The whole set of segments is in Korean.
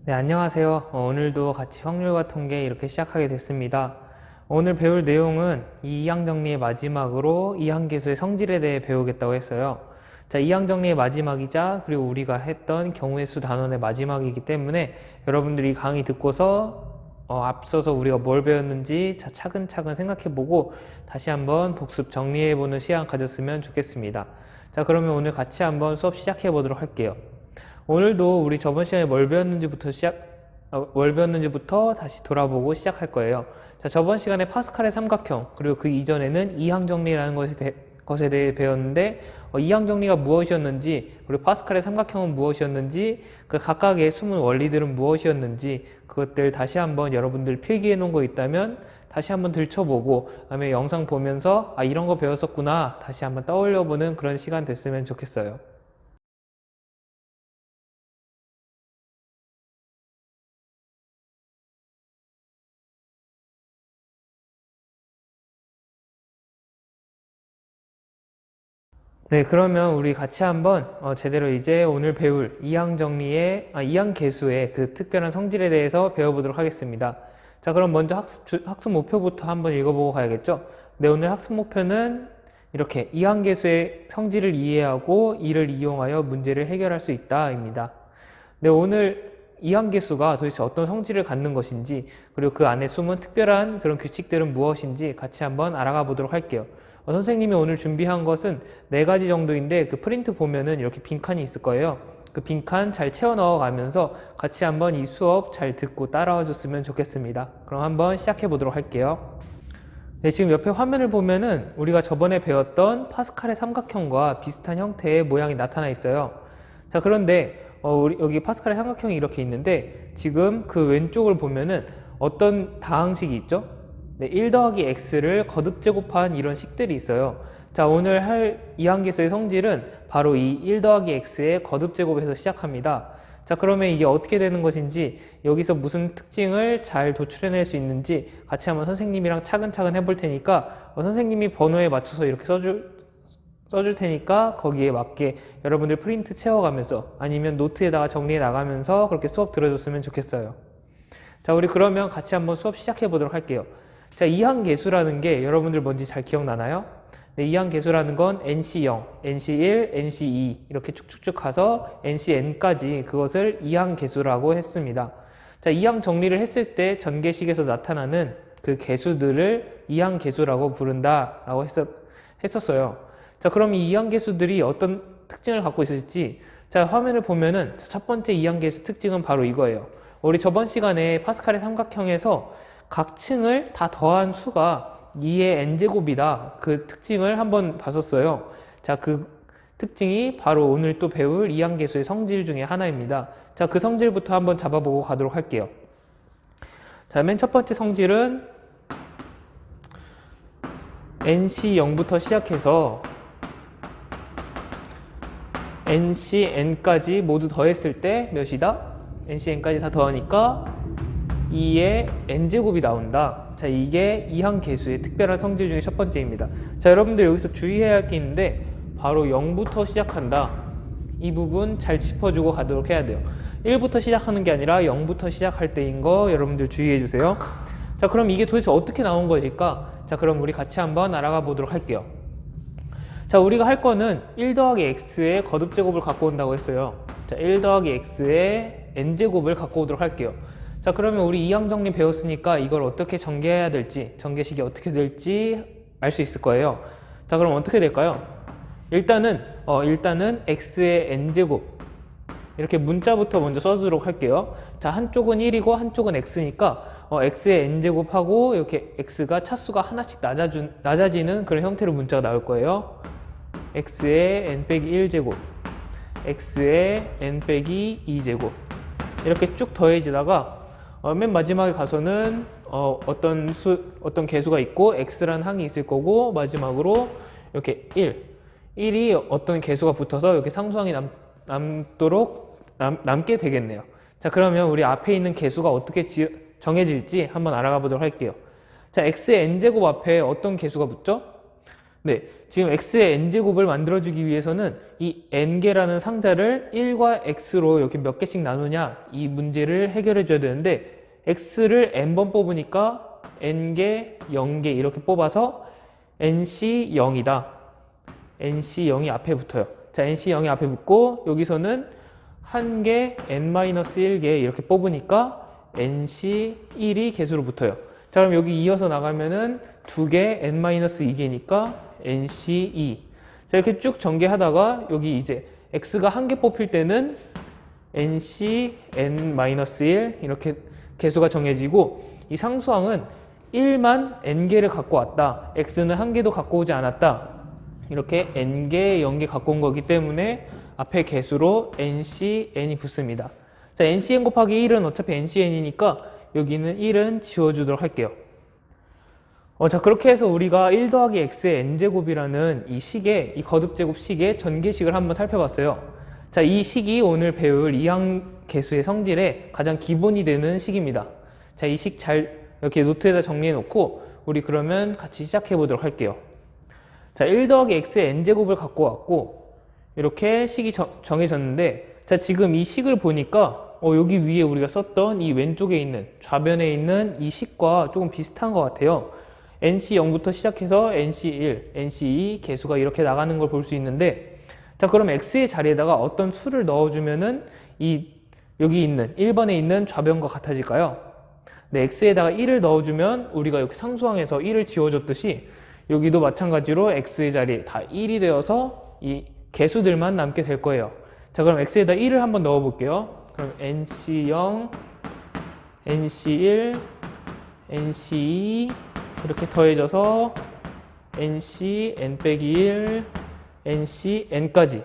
네, 안녕하세요. 오늘도 같이 확률과 통계 이렇게 시작하게 됐습니다. 오늘 배울 내용은 이 이항 정리의 마지막으로 이항계수의 성질에 대해 배우겠다고 했어요. 자, 이항 정리의 마지막이자 그리고 우리가 했던 경우의 수 단원의 마지막이기 때문에 여러분들이 강의 듣고서 앞서서 우리가 뭘 배웠는지 차근차근 생각해보고 다시 한번 복습 정리해보는 시간 가졌으면 좋겠습니다. 자, 그러면 오늘 같이 한번 수업 시작해보도록 할게요. 오늘도 우리 저번 시간에 뭘 배웠는지부터 다시 돌아보고 시작할 거예요. 자, 저번 시간에 파스칼의 삼각형, 그리고 그 이전에는 이항 정리라는 것에 대해 배웠는데, 이항 정리가 무엇이었는지, 그리고 파스칼의 삼각형은 무엇이었는지, 그 각각의 숨은 원리들은 무엇이었는지, 그것들 다시 한번 여러분들 필기해 놓은 거 있다면, 다시 한번 들춰보고, 그다음에 영상 보면서, 이런 거 배웠었구나, 다시 한번 떠올려보는 그런 시간 됐으면 좋겠어요. 네, 그러면 우리 같이 한번 제대로 이제 오늘 배울 이항 계수의 그 특별한 성질에 대해서 배워보도록 하겠습니다. 자, 그럼 먼저 학습 목표부터 한번 읽어보고 가야겠죠? 네, 오늘 학습 목표는 이렇게 이항 계수의 성질을 이해하고 이를 이용하여 문제를 해결할 수 있다입니다. 네, 오늘 이항 계수가 도대체 어떤 성질을 갖는 것인지, 그리고 그 안에 숨은 특별한 그런 규칙들은 무엇인지 같이 한번 알아가 보도록 할게요. 선생님이 오늘 준비한 것은 4가지 정도인데, 그 프린트 보면은 이렇게 빈칸이 있을 거예요. 그 빈칸 잘 채워 넣어 가면서 같이 한번 이 수업 잘 듣고 따라와 줬으면 좋겠습니다. 그럼 한번 시작해 보도록 할게요. 네, 지금 옆에 화면을 보면은 우리가 저번에 배웠던 파스칼의 삼각형과 비슷한 형태의 모양이 나타나 있어요. 자, 그런데 여기 파스칼의 삼각형이 이렇게 있는데, 지금 그 왼쪽을 보면은 어떤 다항식이 있죠? 네, 1 더하기 x를 거듭 제곱한 이런 식들이 있어요. 자, 오늘 할 이항계수의 성질은 바로 이 1 더하기 x의 거듭 제곱에서 시작합니다. 자, 그러면 이게 어떻게 되는 것인지, 여기서 무슨 특징을 잘 도출해낼 수 있는지 같이 한번 선생님이랑 차근차근 해볼 테니까, 선생님이 번호에 맞춰서 이렇게 써줄 테니까 거기에 맞게 여러분들 프린트 채워가면서 아니면 노트에다가 정리해 나가면서 그렇게 수업 들어줬으면 좋겠어요. 자, 우리 그러면 같이 한번 수업 시작해 보도록 할게요. 자, 이항계수라는 게 여러분들 뭔지 잘 기억나나요? 네, 이항계수라는 건 NC0, NC1, NC2 이렇게 쭉쭉쭉 가서 NCN까지 그것을 이항계수라고 했습니다. 자, 이항 정리를 했을 때 전개식에서 나타나는 그 계수들을 이항계수라고 부른다라고 했었어요. 자, 그럼 이 이항계수들이 어떤 특징을 갖고 있을지, 자, 화면을 보면은 첫 번째 이항계수 특징은 바로 이거예요. 우리 저번 시간에 파스칼의 삼각형에서 각 층을 다 더한 수가 2의 n제곱이다. 그 특징을 한번 봤었어요. 자, 그 특징이 바로 오늘 또 배울 이항계수의 성질 중에 하나입니다. 자, 그 성질부터 한번 잡아보고 가도록 할게요. 자, 맨 첫 번째 성질은 NC0부터 시작해서 NCN까지 모두 더했을 때 몇이다? NCN까지 다 더하니까 2의 n제곱이 나온다. 자, 이게 이항계수의 특별한 성질 중에 첫 번째입니다. 자, 여러분들 여기서 주의해야 할 게 있는데, 바로 0부터 시작한다. 이 부분 잘 짚어주고 가도록 해야 돼요. 1부터 시작하는 게 아니라 0부터 시작할 때인 거 여러분들 주의해 주세요. 자, 그럼 이게 도대체 어떻게 나온 것일까? 자, 그럼 우리 같이 한번 알아가 보도록 할게요. 자, 우리가 할 거는 1 더하기 x의 거듭제곱을 갖고 온다고 했어요. 자, 1 더하기 x의 n제곱을 갖고 오도록 할게요. 자, 그러면 우리 이항 정리 배웠으니까 이걸 어떻게 전개해야 될지, 전개식이 어떻게 될지 알 수 있을 거예요. 자, 그럼 어떻게 될까요? 일단은 x의 n제곱, 이렇게 문자부터 먼저 써주도록 할게요. 자, 한쪽은 1이고 한쪽은 x니까 x의 n제곱하고 이렇게 x가 차수가 하나씩 낮아지는 그런 형태로 문자가 나올 거예요. x의 n 빼기 1제곱, x의 n 빼기 2제곱 이렇게 쭉 더해지다가 맨 마지막에 가서는 어떤 계수가 있고 x라는 항이 있을 거고, 마지막으로 이렇게 1이 어떤 계수가 붙어서 이렇게 상수항이 남게 되겠네요. 자, 그러면 우리 앞에 있는 계수가 어떻게 정해질지 한번 알아가 보도록 할게요. 자, x의 n제곱 앞에 어떤 계수가 붙죠? 네, 지금 x의 n제곱을 만들어주기 위해서는 이 n개라는 상자를 1과 x로 이렇게 몇 개씩 나누냐 이 문제를 해결해 줘야 되는데 x를 n번 뽑으니까 n개, 0개 이렇게 뽑아서 nc0이다. nc0이 앞에 붙어요. 자, nc0이 앞에 붙고 여기서는 1개, n-1개 이렇게 뽑으니까 nc1이 개수로 붙어요. 자, 그럼 여기 이어서 나가면은 2개, n-2개니까 nc2. 자, 이렇게 쭉 전개하다가 여기 이제 x가 1개 뽑힐 때는 nc, n-1 이렇게 개수가 정해지고 이 상수항은 1만 n개를 갖고 왔다. x는 1개도 갖고 오지 않았다. 이렇게 n개, 0개 갖고 온 거기 때문에 앞에 개수로 ncn이 붙습니다. 자, ncn 곱하기 1은 어차피 ncn이니까 여기는 1은 지워주도록 할게요. 자, 그렇게 해서 우리가 1 더하기 x의 n제곱이라는 이 식의, 이 거듭제곱 식의 전개식을 한번 살펴봤어요. 자, 이 식이 오늘 배울 이항계수의 성질의 가장 기본이 되는 식입니다. 자, 이 식 잘 이렇게 노트에다 정리해 놓고 우리 그러면 같이 시작해 보도록 할게요. 자, 1 더하기 x의 n제곱을 갖고 왔고 이렇게 식이 정해졌는데 자, 지금 이 식을 보니까 여기 위에 우리가 썼던 이 왼쪽에 있는 좌변에 있는 이 식과 조금 비슷한 것 같아요. nc0부터 시작해서 nc1, nc2 개수가 이렇게 나가는 걸 볼 수 있는데 자, 그럼 x의 자리에다가 어떤 수를 넣어주면은 여기 있는 1번에 있는 좌변과 같아질까요? 네, x에다가 1을 넣어주면 우리가 여기 상수항에서 1을 지워줬듯이 여기도 마찬가지로 x의 자리에 다 1이 되어서 이 개수들만 남게 될 거예요. 자, 그럼 x에다 1을 한번 넣어 볼게요. 그럼 nc0, nc1, nc2 이렇게 더해져서 nc, n-1, nc, n까지.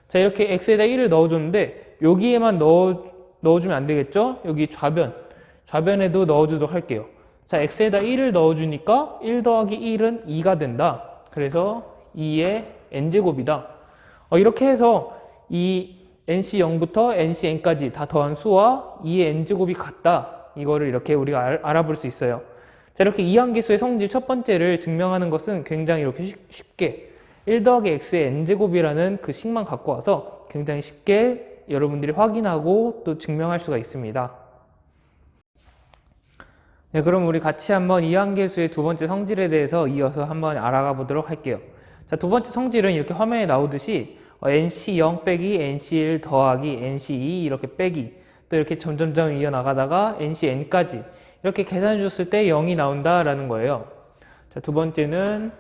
자, 이렇게 x에다 1을 넣어줬는데 여기에만 넣어주면 안 되겠죠? 여기 좌변에도 넣어주도록 할게요. 자, x에다 1을 넣어주니까 1 더하기 1은 2가 된다. 그래서 2의 n제곱이다. 이렇게 해서 이 nc0부터 ncn까지 다 더한 수와 2의 n제곱이 같다. 이거를 이렇게 우리가 알아볼 수 있어요. 자, 이렇게 이항계수의 성질 첫 번째를 증명하는 것은 굉장히 이렇게 쉽게 1 더하기 x의 n제곱이라는 그 식만 갖고 와서 굉장히 쉽게 여러분들이 확인하고 또 증명할 수가 있습니다. 네, 그럼 우리 같이 한번 이항계수의 두 번째 성질에 대해서 이어서 한번 알아가 보도록 할게요. 자, 두 번째 성질은 이렇게 화면에 나오듯이 nc0 빼기 nc1 더하기 nc2 이렇게 빼기 또 이렇게 점점점 이어나가다가 ncn까지 이렇게 계산해 줬을 때 0이 나온다라는 거예요. 자, 두 번째는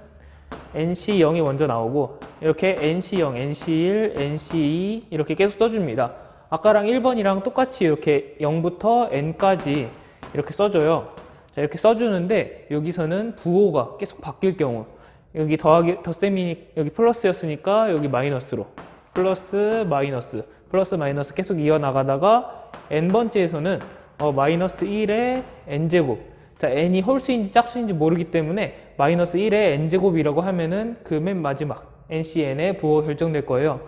nc0이 먼저 나오고 이렇게 nc0, nc1, nc2 이렇게 계속 써줍니다. 아까랑 1번이랑 똑같이 이렇게 0부터 n까지 이렇게 써줘요. 자, 이렇게 써주는데 여기서는 부호가 계속 바뀔 경우 여기 더하기 덧셈이 여기 플러스였으니까 여기 마이너스로 플러스 마이너스 계속 이어나가다가 n번째에서는 마이너스 1의 n제곱. 자, n이 홀수인지 짝수인지 모르기 때문에 마이너스 1의 n제곱이라고 하면은 그 맨 마지막 ncn의 부호가 결정될 거예요.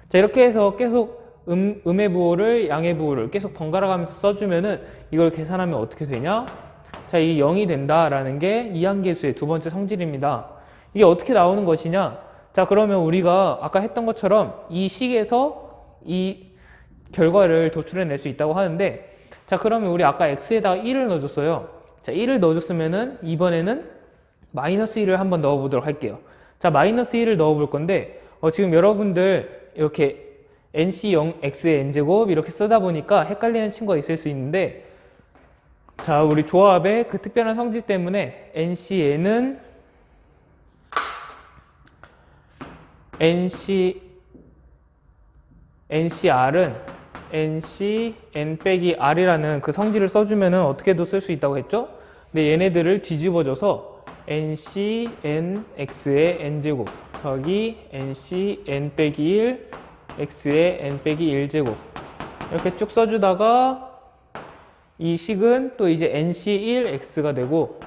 자, 이렇게 해서 계속 음의 부호를 양의 부호를 계속 번갈아 가면서 써주면은 이걸 계산하면 어떻게 되냐? 자, 이 0이 된다라는 게 이항계수의 두 번째 성질입니다. 이게 어떻게 나오는 것이냐? 자, 그러면 우리가 아까 했던 것처럼 이 식에서 이 결과를 도출해낼 수 있다고 하는데 자, 그러면 우리 아까 x에다가 1을 넣어줬어요. 자, 1을 넣어줬으면은 이번에는 마이너스 1을 한번 넣어보도록 할게요. 자, 마이너스 1을 넣어볼 건데 지금 여러분들 이렇게 nc0 x의 n제곱 이렇게 쓰다 보니까 헷갈리는 친구가 있을 수 있는데 자, 우리 조합의 그 특별한 성질 때문에 ncn은 ncr은 nc n 빼기 r이라는 그 성질을 써주면은 어떻게도 쓸 수 있다고 했죠? 근데 얘네들을 뒤집어줘서 nc n x의 n제곱 더하기 nc n 빼기 1 x의 n 빼기 1제곱 이렇게 쭉 써주다가 이 식은 또 이제 nc1x가 되고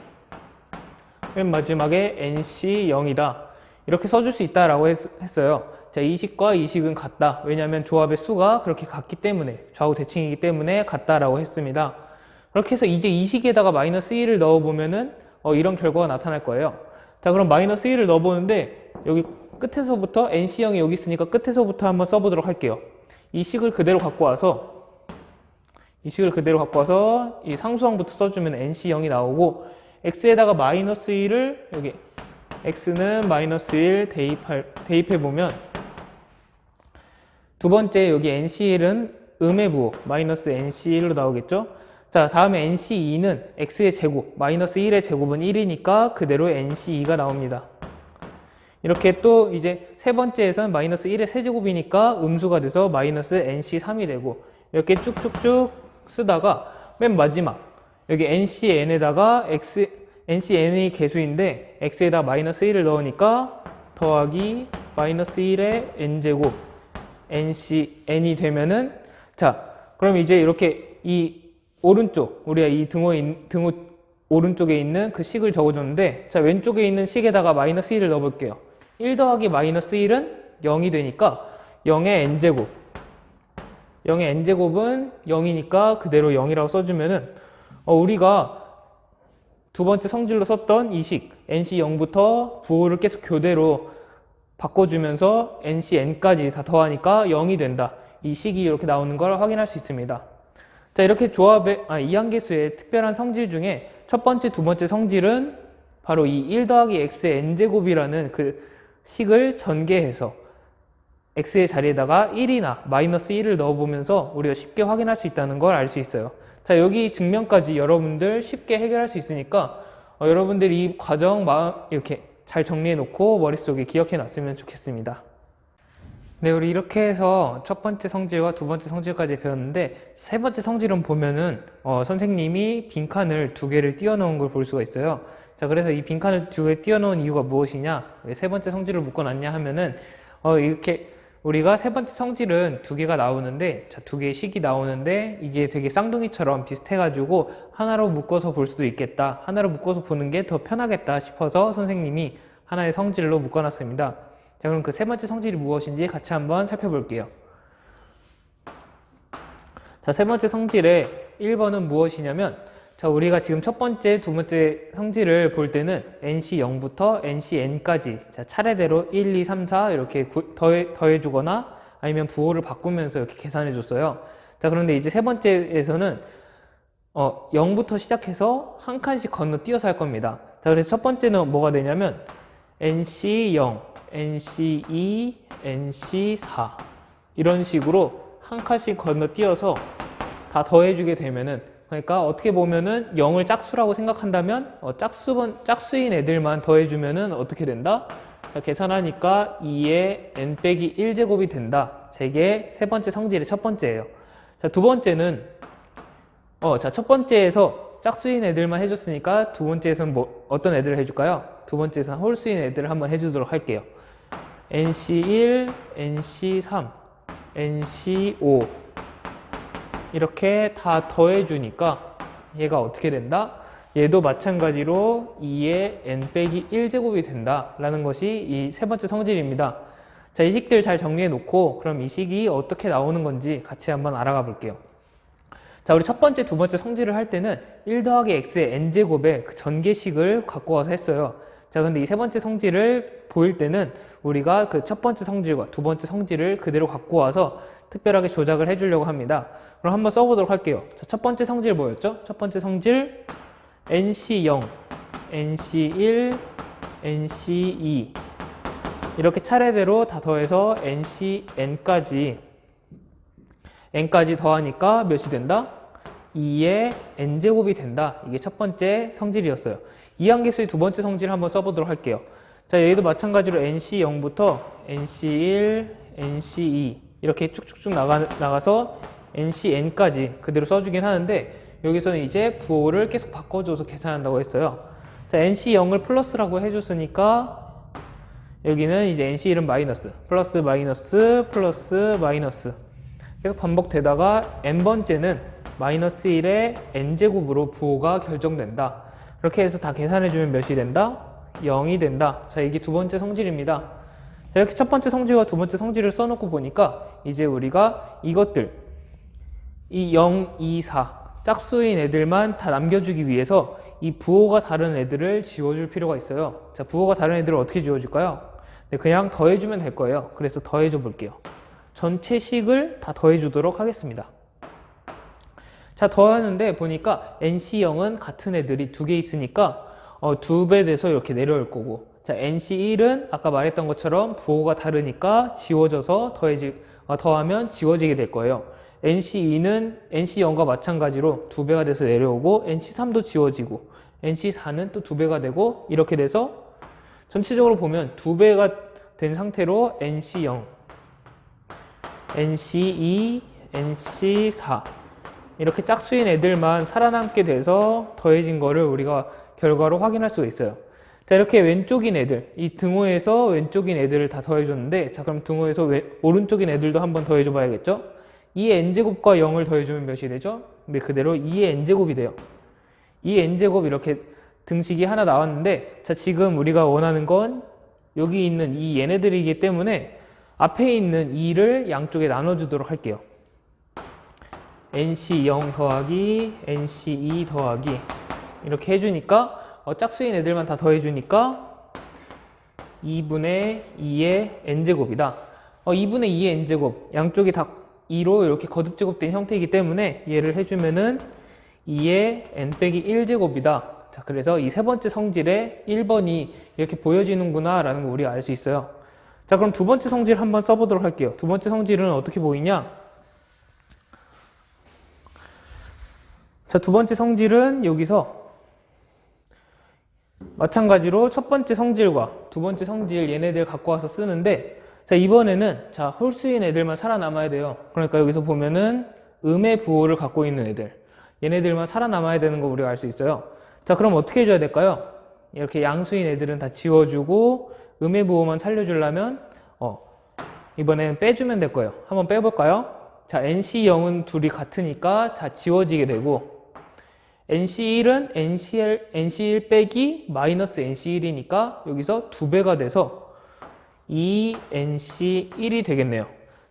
맨 마지막에 nc0이다 이렇게 써줄 수 있다라고 했어요. 자, 이 식과 이 식은 같다. 왜냐하면 조합의 수가 그렇게 같기 때문에 좌우 대칭이기 때문에 같다라고 했습니다. 그렇게 해서 이제 이 식에다가 마이너스 1을 넣어보면은 이런 결과가 나타날 거예요. 자, 그럼 마이너스 1을 넣어보는데 여기 끝에서부터 NC0이 여기 있으니까 끝에서부터 한번 써보도록 할게요. 이 식을 그대로 갖고 와서 이 상수항부터 써주면 NC0이 나오고 x에다가 마이너스 1을 여기 x는 마이너스 1 대입해보면 두 번째 여기 NC1은 음의 부호 마이너스 NC1로 나오겠죠? 자, 다음에 NC2는 x의 제곱 마이너스 1의 제곱은 1이니까 그대로 NC2가 나옵니다. 이렇게 또 이제 세 번째에서는 마이너스 1의 세제곱이니까 음수가 돼서 마이너스 NC3이 되고 이렇게 쭉쭉쭉 쓰다가 맨 마지막 여기 NCN에다가 NCN이 개수인데 x에다 마이너스 1을 넣으니까 더하기 마이너스 1의 n제곱 NCN이 되면은 자, 그럼 이제 이렇게 이 오른쪽 우리가 이 등호 오른쪽에 있는 그 식을 적어줬는데 자, 왼쪽에 있는 식에다가 마이너스 1을 넣어볼게요. 1 더하기 마이너스 1은 0이 되니까 0의 n제곱은 0이니까 그대로 0이라고 써주면은 우리가 두 번째 성질로 썼던 이 식 NC0부터 부호를 계속 교대로 바꿔주면서 NCN까지 다 더하니까 0이 된다. 이 식이 이렇게 나오는 걸 확인할 수 있습니다. 자, 이렇게 이항계수의 특별한 성질 중에 첫 번째, 두 번째 성질은 바로 이 1 더하기 x의 n제곱이라는 그 식을 전개해서 x의 자리에다가 1이나 마이너스 1을 넣어보면서 우리가 쉽게 확인할 수 있다는 걸 알 수 있어요. 자, 여기 증명까지 여러분들 쉽게 해결할 수 있으니까 여러분들이 이 과정 이렇게 잘 정리해 놓고 머릿속에 기억해 놨으면 좋겠습니다. 네, 우리 이렇게 해서 첫 번째 성질과 두 번째 성질까지 배웠는데 세 번째 성질은 보면은 선생님이 빈칸을 두 개를 띄워 놓은 걸 볼 수가 있어요. 자, 그래서 이 빈칸을 두 개 띄워 놓은 이유가 무엇이냐, 왜 세 번째 성질을 묶어 놨냐 하면은 이렇게 우리가 세 번째 성질은 두 개가 나오는데, 자, 두 개의 식이 나오는데 이게 되게 쌍둥이처럼 비슷해가지고 하나로 묶어서 볼 수도 있겠다, 하나로 묶어서 보는 게 더 편하겠다 싶어서 선생님이 하나의 성질로 묶어놨습니다. 자, 그럼 그 세 번째 성질이 무엇인지 같이 한번 살펴볼게요. 자, 세 번째 성질의 1번은 무엇이냐면, 자, 우리가 지금 첫 번째, 두 번째 성질을 볼 때는 NC0부터 NCN까지 자, 차례대로 1, 2, 3, 4 이렇게 더해주거나 아니면 부호를 바꾸면서 이렇게 계산해 줬어요. 자, 그런데 이제 세 번째에서는 0부터 시작해서 한 칸씩 건너뛰어서 할 겁니다. 자, 그래서 첫 번째는 뭐가 되냐면 NC0, NC2, NC4 이런 식으로 한 칸씩 건너뛰어서 다 더해주게 되면은, 그러니까 어떻게 보면은 0을 짝수라고 생각한다면 짝수인 애들만 더해주면은 어떻게 된다? 자, 계산하니까 2의 n 빼기 1제곱이 된다. 자, 이게 세 번째 성질의 첫 번째예요. 자, 두 번째는 첫 번째에서 짝수인 애들만 해줬으니까 두 번째에서는 어떤 애들을 해줄까요? 두 번째에서는 홀수인 애들을 한번 해주도록 할게요. NC1, NC3, NC5 이렇게 다 더해주니까 얘가 어떻게 된다? 얘도 마찬가지로 2의 n 빼기 1제곱이 된다 라는 것이 이 세 번째 성질입니다. 자, 이 식들 잘 정리해 놓고 그럼 이 식이 어떻게 나오는 건지 같이 한번 알아가 볼게요. 자, 우리 첫 번째, 두 번째 성질을 할 때는 1 더하기 x의 n제곱의 그 전개식을 갖고 와서 했어요. 자, 근데 이 세 번째 성질을 보일 때는 우리가 그 첫 번째 성질과 두 번째 성질을 그대로 갖고 와서 특별하게 조작을 해주려고 합니다. 그럼 한번 써보도록 할게요. 자, 첫 번째 성질 뭐였죠? 첫 번째 성질 NC0, NC1, NC2 이렇게 차례대로 다 더해서 NCN까지 n까지 더하니까 몇이 된다? 2의 n제곱이 된다. 이게 첫 번째 성질이었어요. 이항계수의 두 번째 성질을 한번 써보도록 할게요. 자, 여기도 마찬가지로 NC0부터 NC1, NC2 이렇게 쭉쭉쭉 나가서 NCN까지 그대로 써주긴 하는데 여기서는 이제 부호를 계속 바꿔줘서 계산한다고 했어요. 자, NC0을 플러스라고 해줬으니까 여기는 이제 NC1은 마이너스, 플러스 마이너스, 플러스 마이너스 계속 반복되다가 n번째는 마이너스 1의 n제곱으로 부호가 결정된다. 이렇게 해서 다 계산해주면 몇이 된다? 0이 된다. 자, 이게 두 번째 성질입니다. 자, 이렇게 첫 번째 성질과 두 번째 성질을 써놓고 보니까 이제 우리가 이것들 이 0, 2, 4 짝수인 애들만 다 남겨주기 위해서 이 부호가 다른 애들을 지워줄 필요가 있어요. 자, 부호가 다른 애들을 어떻게 지워줄까요? 네, 그냥 더해주면 될 거예요. 그래서 더해줘 볼게요. 전체 식을 다 더해주도록 하겠습니다. 자, 더하는데 보니까 NC0은 같은 애들이 두 개 있으니까 2배 돼서 이렇게 내려올 거고, 자, NC1은 아까 말했던 것처럼 부호가 다르니까 지워져서 더하면 지워지게 될 거예요. NC2는 NC0과 마찬가지로 2배가 돼서 내려오고, NC3도 지워지고, NC4는 또 2배가 되고, 이렇게 돼서 전체적으로 보면 2배가 된 상태로 NC0, NC2, NC4 이렇게 짝수인 애들만 살아남게 돼서 더해진 거를 우리가 결과로 확인할 수가 있어요. 자, 이렇게 왼쪽인 애들, 이 등호에서 왼쪽인 애들을 다 더해줬는데, 자, 그럼 등호에서 오른쪽인 애들도 한번 더해줘 봐야겠죠? 2의 n제곱과 0을 더해주면 몇이 되죠? 근데 그대로 2의 n제곱이 돼요. 2의 n제곱 이렇게 등식이 하나 나왔는데, 자, 지금 우리가 원하는 건 여기 있는 이 얘네들이기 때문에 앞에 있는 2를 양쪽에 나눠주도록 할게요. NC0 더하기 NC2 더하기 이렇게 해주니까 짝수인 애들만 다 더해주니까 2분의 2의 n제곱이다. 2분의 2의 n제곱 양쪽이 다 2로 이렇게 거듭제곱된 형태이기 때문에 얘를 해주면은 2의 n 빼기 1제곱이다. 자, 그래서 이 세 번째 성질에 1번이 이렇게 보여지는구나 라는 거 우리가 알 수 있어요. 자, 그럼 두 번째 성질 한번 써보도록 할게요. 두 번째 성질은 어떻게 보이냐? 자, 두 번째 성질은 여기서 마찬가지로 첫 번째 성질과 두 번째 성질 얘네들 갖고 와서 쓰는데, 자, 이번에는 자, 홀수인 애들만 살아남아야 돼요. 그러니까 여기서 보면은 음의 부호를 갖고 있는 애들, 얘네들만 살아남아야 되는 거 우리가 알 수 있어요. 자, 그럼 어떻게 해줘야 될까요? 이렇게 양수인 애들은 다 지워주고 음의 부호만 살려주려면 이번에는 빼주면 될 거예요. 한번 빼볼까요? 자, NC0은 둘이 같으니까 다 지워지게 되고, NC1은 NC1 빼기 마이너스 NC1이니까 여기서 2배가 돼서 2NC1이 되겠네요.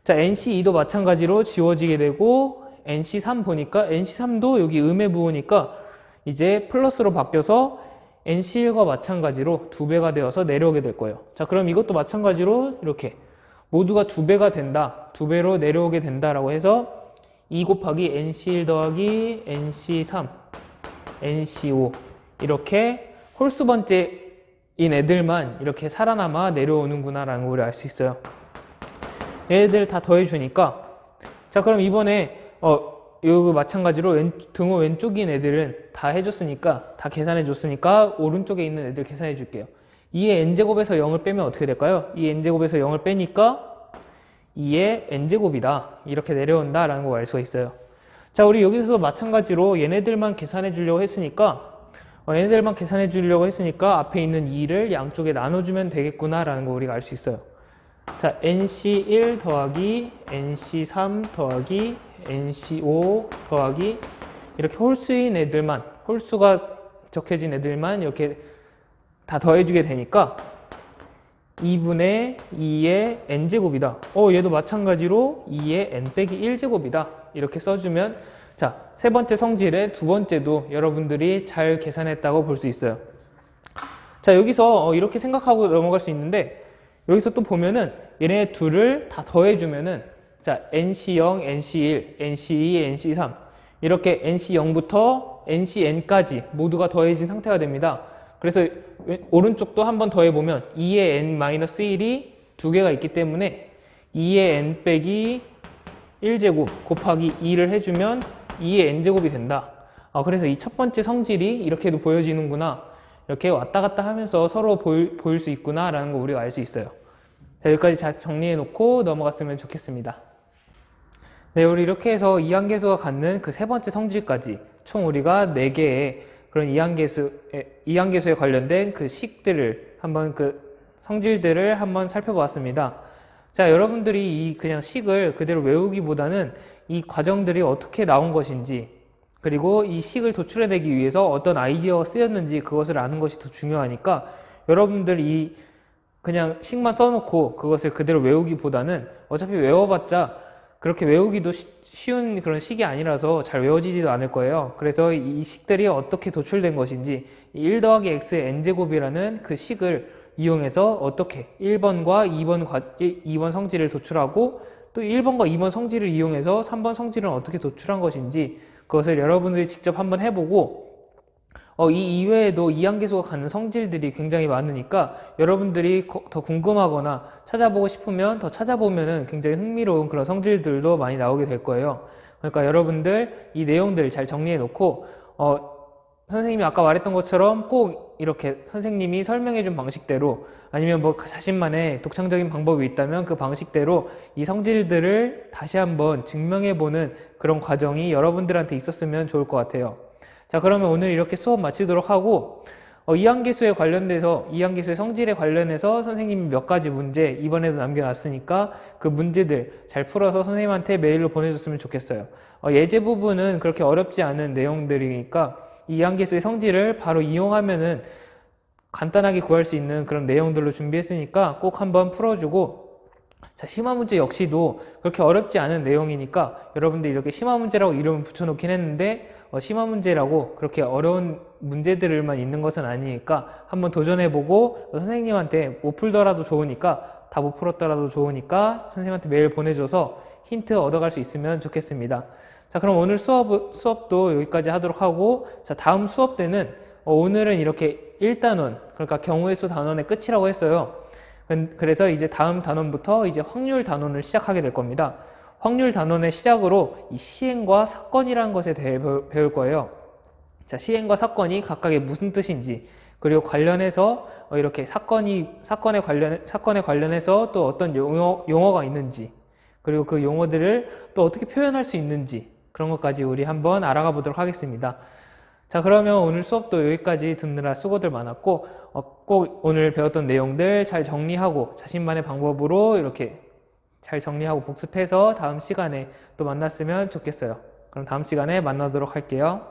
자, NC2도 마찬가지로 지워지게 되고, NC3 보니까 NC3도 여기 음의 부호니까 이제 플러스로 바뀌어서 NC1과 마찬가지로 2배가 되어서 내려오게 될 거예요. 자, 그럼 이것도 마찬가지로 이렇게 모두가 2배가 된다, 2배로 내려오게 된다라고 해서 2 곱하기 NC1 더하기 NC3, NC5 이렇게 홀수 번째인 애들만 이렇게 살아남아 내려오는구나 라는 걸 알 수 있어요. 얘네들 다 더해주니까, 자, 그럼 이번에 여기 마찬가지로 등호 왼쪽인 애들은 다 해줬으니까, 다 계산해줬으니까 오른쪽에 있는 애들 계산해 줄게요. 2의 n제곱에서 0을 빼면 어떻게 될까요? 2의 n제곱에서 0을 빼니까 2의 n제곱이다. 이렇게 내려온다 라는 걸 알 수가 있어요. 자, 우리 여기서 마찬가지로 얘네들만 계산해 주려고 했으니까 앞에 있는 2를 양쪽에 나눠주면 되겠구나 라는 거 우리가 알 수 있어요. 자, NC1 더하기 NC3 더하기 NC5 더하기 이렇게 홀수인 애들만, 홀수가 적혀진 애들만 이렇게 다 더해주게 되니까 2분의 2의 n제곱이다. 얘도 마찬가지로 2의 n 빼기 1제곱이다. 이렇게 써주면, 자, 세 번째 성질의 두 번째도 여러분들이 잘 계산했다고 볼 수 있어요. 자, 여기서 이렇게 생각하고 넘어갈 수 있는데, 여기서 또 보면은 얘네 둘을 다 더해주면은, 자, NC0, NC1, NC2, NC3 이렇게 NC0부터 NCn까지 모두가 더해진 상태가 됩니다. 그래서 오른쪽도 한번 더해보면 2의 n-1이 두 개가 있기 때문에 2의 n 빼기 1제곱 곱하기 2를 해주면 2의 n제곱이 된다. 그래서 이 첫 번째 성질이 이렇게도 보여지는구나, 이렇게 왔다 갔다 하면서 서로 보일 수 있구나 라는 거 우리가 알 수 있어요. 자, 여기까지 잘 정리해 놓고 넘어갔으면 좋겠습니다. 네, 우리 이렇게 해서 이항계수가 갖는 그 세 번째 성질까지 총 우리가 4개의 그런 이항계수에 관련된 그 식들을 한번, 그 성질들을 한번 살펴보았습니다. 자, 여러분들이 이 그냥 식을 그대로 외우기보다는 이 과정들이 어떻게 나온 것인지, 그리고 이 식을 도출해내기 위해서 어떤 아이디어가 쓰였는지 그것을 아는 것이 더 중요하니까, 여러분들이 그냥 식만 써놓고 그것을 그대로 외우기보다는 어차피 외워봤자 그렇게 외우기도 쉬운 그런 식이 아니라서 잘 외워지지도 않을 거예요. 그래서 이 식들이 어떻게 도출된 것인지 1 더하기 x의 n제곱이라는 그 식을 이용해서 어떻게 1번과 2번 성질을 도출하고 또 1번과 2번 성질을 이용해서 3번 성질은 어떻게 도출한 것인지 그것을 여러분들이 직접 한번 해보고 이 이외에도 이항계수가 갖는 성질들이 굉장히 많으니까 여러분들이 더 궁금하거나 찾아보고 싶으면 더 찾아보면은 굉장히 흥미로운 그런 성질들도 많이 나오게 될 거예요. 그러니까 여러분들 이 내용들 잘 정리해 놓고 선생님이 아까 말했던 것처럼 꼭 이렇게 선생님이 설명해 준 방식대로 아니면 뭐 자신만의 독창적인 방법이 있다면 그 방식대로 이 성질들을 다시 한번 증명해 보는 그런 과정이 여러분들한테 있었으면 좋을 것 같아요. 자, 그러면 오늘 이렇게 수업 마치도록 하고 이항계수에 관련돼서 이항계수의 성질에 관련해서 선생님이 몇 가지 문제 이번에도 남겨놨으니까 그 문제들 잘 풀어서 선생님한테 메일로 보내줬으면 좋겠어요. 예제 부분은 그렇게 어렵지 않은 내용들이니까 이항계수의 성질을 바로 이용하면은 간단하게 구할 수 있는 그런 내용들로 준비했으니까 꼭 한번 풀어주고, 자, 심화 문제 역시도 그렇게 어렵지 않은 내용이니까 여러분들 이렇게 심화 문제라고 이름을 붙여놓긴 했는데 심화 문제라고 그렇게 어려운 문제들만 있는 것은 아니니까 한번 도전해보고 선생님한테 못 풀더라도 좋으니까 다 못 풀었더라도 좋으니까 선생님한테 메일 보내줘서 힌트 얻어갈 수 있으면 좋겠습니다. 자, 그럼 오늘 수업도 여기까지 하도록 하고, 자, 다음 수업 때는 오늘은 이렇게 1단원, 그러니까 경우의 수 단원의 끝이라고 했어요. 그래서 이제 다음 단원부터 이제 확률 단원을 시작하게 될 겁니다. 확률 단원의 시작으로 이 시행과 사건이라는 것에 대해 배울 거예요. 자, 시행과 사건이 각각의 무슨 뜻인지, 그리고 관련해서 이렇게 사건에 관련해서 또 어떤 용어가 있는지, 그리고 그 용어들을 또 어떻게 표현할 수 있는지, 그런 것까지 우리 한번 알아가 보도록 하겠습니다. 자, 그러면 오늘 수업도 여기까지 듣느라 수고들 많았고, 꼭 오늘 배웠던 내용들 잘 정리하고 자신만의 방법으로 이렇게 잘 정리하고 복습해서 다음 시간에 또 만났으면 좋겠어요. 그럼 다음 시간에 만나도록 할게요.